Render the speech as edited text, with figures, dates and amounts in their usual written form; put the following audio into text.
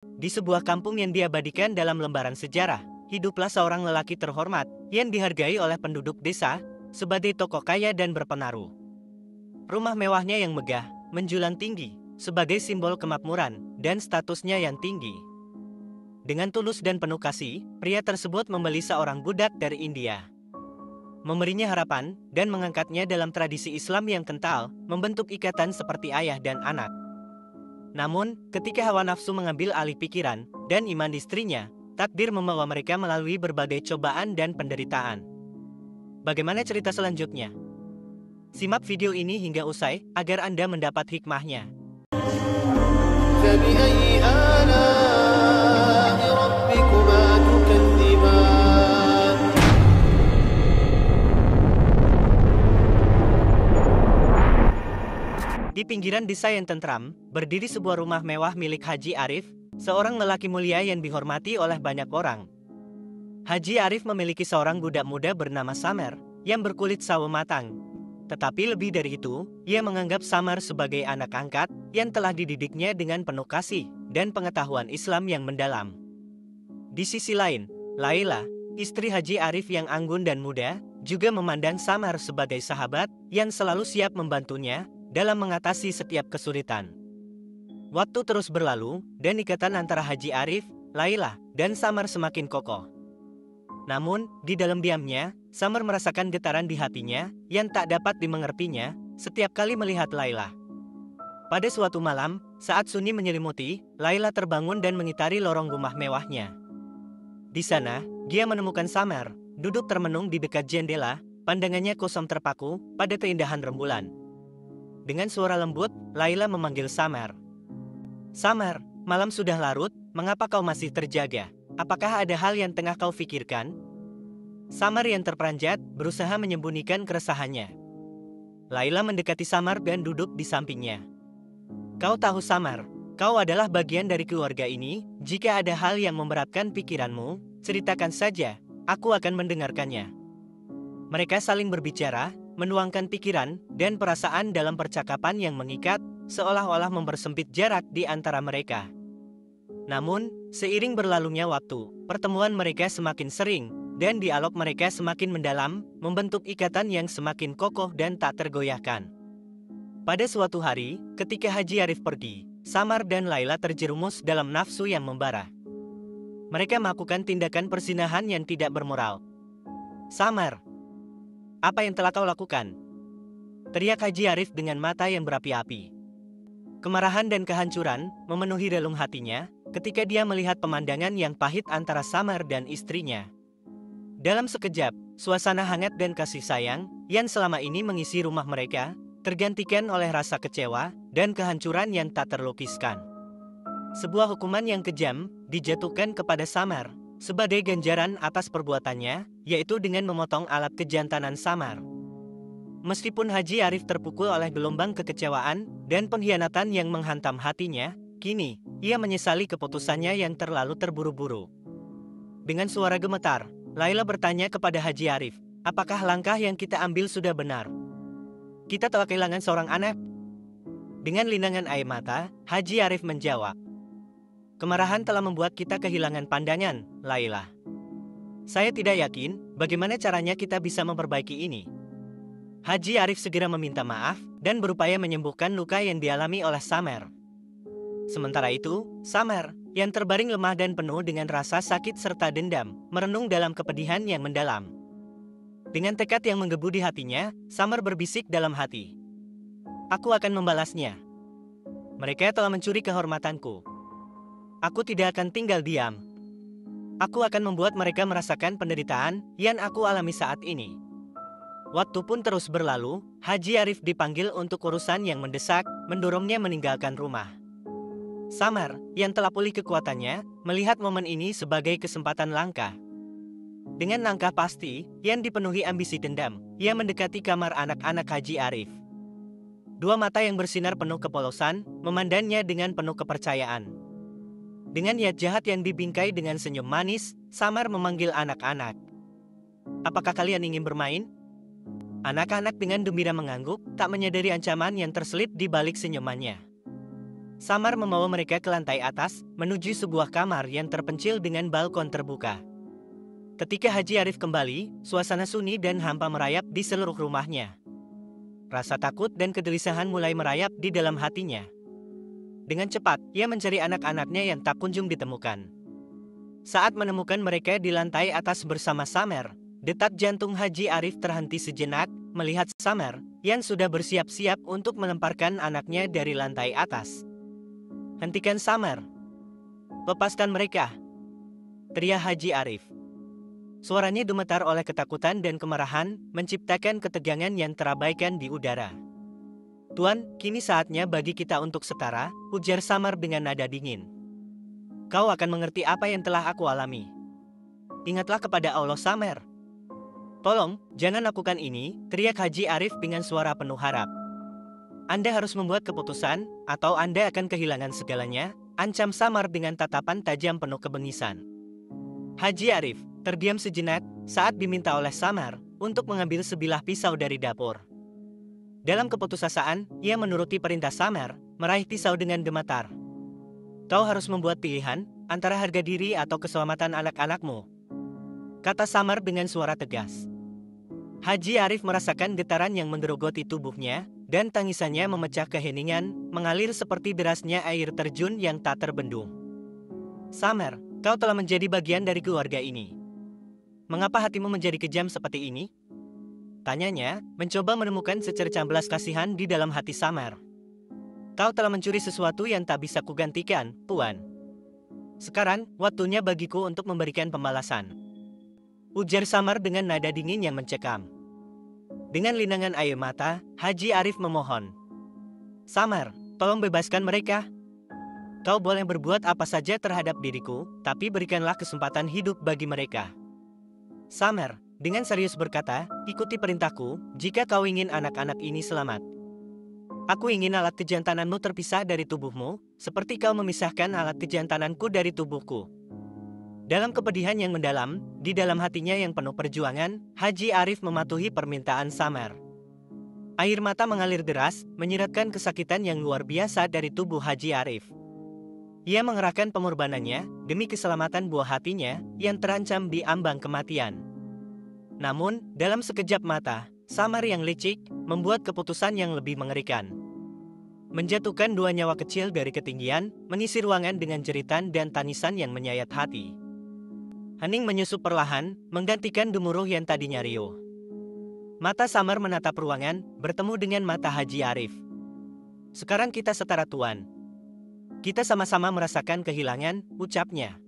Di sebuah kampung yang diabadikan dalam lembaran sejarah, hiduplah seorang lelaki terhormat yang dihargai oleh penduduk desa sebagai tokoh kaya dan berpengaruh. Rumah mewahnya yang megah, menjulang tinggi, sebagai simbol kemakmuran dan statusnya yang tinggi. Dengan tulus dan penuh kasih, pria tersebut membeli seorang budak dari India. Memberinya harapan dan mengangkatnya dalam tradisi Islam yang kental, membentuk ikatan seperti ayah dan anak. Namun, ketika hawa nafsu mengambil alih pikiran dan iman istrinya, takdir membawa mereka melalui berbagai cobaan dan penderitaan. Bagaimana cerita selanjutnya? Simak video ini hingga usai agar Anda mendapat hikmahnya. فبأي آلاء ربكما تكذبان Di pinggiran desa yang tentram, berdiri sebuah rumah mewah milik Haji Arif, seorang lelaki mulia yang dihormati oleh banyak orang. Haji Arif memiliki seorang budak muda bernama Samer, yang berkulit sawo matang. Tetapi lebih dari itu, ia menganggap Samer sebagai anak angkat, yang telah dididiknya dengan penuh kasih, dan pengetahuan Islam yang mendalam. Di sisi lain, Laila, istri Haji Arif yang anggun dan muda, juga memandang Samer sebagai sahabat, yang selalu siap membantunya, dalam mengatasi setiap kesulitan. Waktu terus berlalu, dan ikatan antara Haji Arif, Laila, dan Samer semakin kokoh. Namun, di dalam diamnya, Samer merasakan getaran di hatinya, yang tak dapat dimengertinya, setiap kali melihat Laila. Pada suatu malam, saat sunyi menyelimuti, Laila terbangun dan mengitari lorong rumah mewahnya. Di sana, dia menemukan Samer, duduk termenung di dekat jendela, pandangannya kosong terpaku, pada keindahan rembulan. Dengan suara lembut, Laila memanggil Samer. "Samer, malam sudah larut, mengapa kau masih terjaga? Apakah ada hal yang tengah kau pikirkan?" Samer yang terperanjat, berusaha menyembunyikan keresahannya. Laila mendekati Samer dan duduk di sampingnya. "Kau tahu Samer, kau adalah bagian dari keluarga ini, jika ada hal yang memberatkan pikiranmu, ceritakan saja, aku akan mendengarkannya." Mereka saling berbicara, menuangkan pikiran dan perasaan dalam percakapan yang mengikat, seolah-olah mempersempit jarak di antara mereka. Namun, seiring berlalunya waktu, pertemuan mereka semakin sering, dan dialog mereka semakin mendalam, membentuk ikatan yang semakin kokoh dan tak tergoyahkan. Pada suatu hari, ketika Haji Arif pergi, Samer dan Laila terjerumus dalam nafsu yang membara. Mereka melakukan tindakan perzinahan yang tidak bermoral. "Samer, apa yang telah kau lakukan?" teriak Haji Arif dengan mata yang berapi-api. Kemarahan dan kehancuran memenuhi relung hatinya ketika dia melihat pemandangan yang pahit antara Samer dan istrinya. Dalam sekejap, suasana hangat dan kasih sayang yang selama ini mengisi rumah mereka tergantikan oleh rasa kecewa dan kehancuran yang tak terlukiskan. Sebuah hukuman yang kejam dijatuhkan kepada Samer sebagai ganjaran atas perbuatannya, yaitu dengan memotong alat kejantanan Samer. Meskipun Haji Arif terpukul oleh gelombang kekecewaan dan pengkhianatan yang menghantam hatinya, kini ia menyesali keputusannya yang terlalu terburu-buru. Dengan suara gemetar, Laila bertanya kepada Haji Arif, "Apakah langkah yang kita ambil sudah benar? Kita telah kehilangan seorang anak." Dengan linangan air mata, Haji Arif menjawab, "Kemarahan telah membuat kita kehilangan pandangan, Laila. Saya tidak yakin bagaimana caranya kita bisa memperbaiki ini." Haji Arif segera meminta maaf dan berupaya menyembuhkan luka yang dialami oleh Samer. Sementara itu, Samer, yang terbaring lemah dan penuh dengan rasa sakit serta dendam, merenung dalam kepedihan yang mendalam. Dengan tekad yang menggebu di hatinya, Samer berbisik dalam hati, "Aku akan membalasnya. Mereka telah mencuri kehormatanku. Aku tidak akan tinggal diam. Aku akan membuat mereka merasakan penderitaan yang aku alami saat ini." Waktu pun terus berlalu, Haji Arif dipanggil untuk urusan yang mendesak, mendorongnya meninggalkan rumah. Samer, yang telah pulih kekuatannya, melihat momen ini sebagai kesempatan langka. Dengan langkah pasti, yang dipenuhi ambisi dendam, ia mendekati kamar anak-anak Haji Arif. Dua mata yang bersinar penuh kepolosan, memandangnya dengan penuh kepercayaan. Dengan niat jahat yang dibingkai dengan senyum manis, Samer memanggil anak-anak. "Apakah kalian ingin bermain?" Anak-anak dengan gembira mengangguk, tak menyadari ancaman yang terselip di balik senyumannya. Samar membawa mereka ke lantai atas, menuju sebuah kamar yang terpencil dengan balkon terbuka. Ketika Haji Arif kembali, suasana sunyi dan hampa merayap di seluruh rumahnya. Rasa takut dan kegelisahan mulai merayap di dalam hatinya. Dengan cepat, ia mencari anak-anaknya yang tak kunjung ditemukan. Saat menemukan mereka di lantai atas bersama Samer, detak jantung Haji Arif terhenti sejenak melihat Samer yang sudah bersiap-siap untuk melemparkan anaknya dari lantai atas. "Hentikan Samer! Lepaskan mereka!" teriak Haji Arif. Suaranya gemetar oleh ketakutan dan kemarahan, menciptakan ketegangan yang terabaikan di udara. "Tuan, kini saatnya bagi kita untuk setara," ujar Samar dengan nada dingin. "Kau akan mengerti apa yang telah aku alami. Ingatlah kepada Allah, Samer. Tolong, jangan lakukan ini," teriak Haji Arif dengan suara penuh harap. "Anda harus membuat keputusan, atau Anda akan kehilangan segalanya," ancam Samar dengan tatapan tajam penuh kebengisan. Haji Arif terdiam sejenak saat diminta oleh Samar untuk mengambil sebilah pisau dari dapur. Dalam keputusasaan, ia menuruti perintah Samar, meraih pisau dengan gemetar. "Kau harus membuat pilihan antara harga diri atau keselamatan anak-anakmu," kata Samar dengan suara tegas. Haji Arif merasakan getaran yang menggerogoti tubuhnya, dan tangisannya memecah keheningan, mengalir seperti derasnya air terjun yang tak terbendung. "Samer, kau telah menjadi bagian dari keluarga ini. Mengapa hatimu menjadi kejam seperti ini?" tanyanya, mencoba menemukan secercah belas kasihan di dalam hati Samer. "Kau telah mencuri sesuatu yang tak bisa kugantikan, Tuan. Sekarang, waktunya bagiku untuk memberikan pembalasan," ujar Samar dengan nada dingin yang mencekam. Dengan linangan air mata, Haji Arif memohon, "Samar, tolong bebaskan mereka. Kau boleh berbuat apa saja terhadap diriku, tapi berikanlah kesempatan hidup bagi mereka." Samar dengan serius berkata, "Ikuti perintahku, jika kau ingin anak-anak ini selamat. Aku ingin alat kejantananmu terpisah dari tubuhmu, seperti kau memisahkan alat kejantananku dari tubuhku." Dalam kepedihan yang mendalam, di dalam hatinya yang penuh perjuangan, Haji Arif mematuhi permintaan Samar. Air mata mengalir deras, menyiratkan kesakitan yang luar biasa dari tubuh Haji Arif. Ia mengerahkan pengorbanannya demi keselamatan buah hatinya yang terancam di ambang kematian. Namun, dalam sekejap mata, Samar yang licik membuat keputusan yang lebih mengerikan. Menjatuhkan dua nyawa kecil dari ketinggian, mengisi ruangan dengan jeritan dan tangisan yang menyayat hati. Hening menyusup perlahan, menggantikan gemuruh yang tadinya riuh. Mata Samar menatap ruangan, bertemu dengan mata Haji Arif. "Sekarang kita setara, Tuan. Kita sama-sama merasakan kehilangan," ucapnya.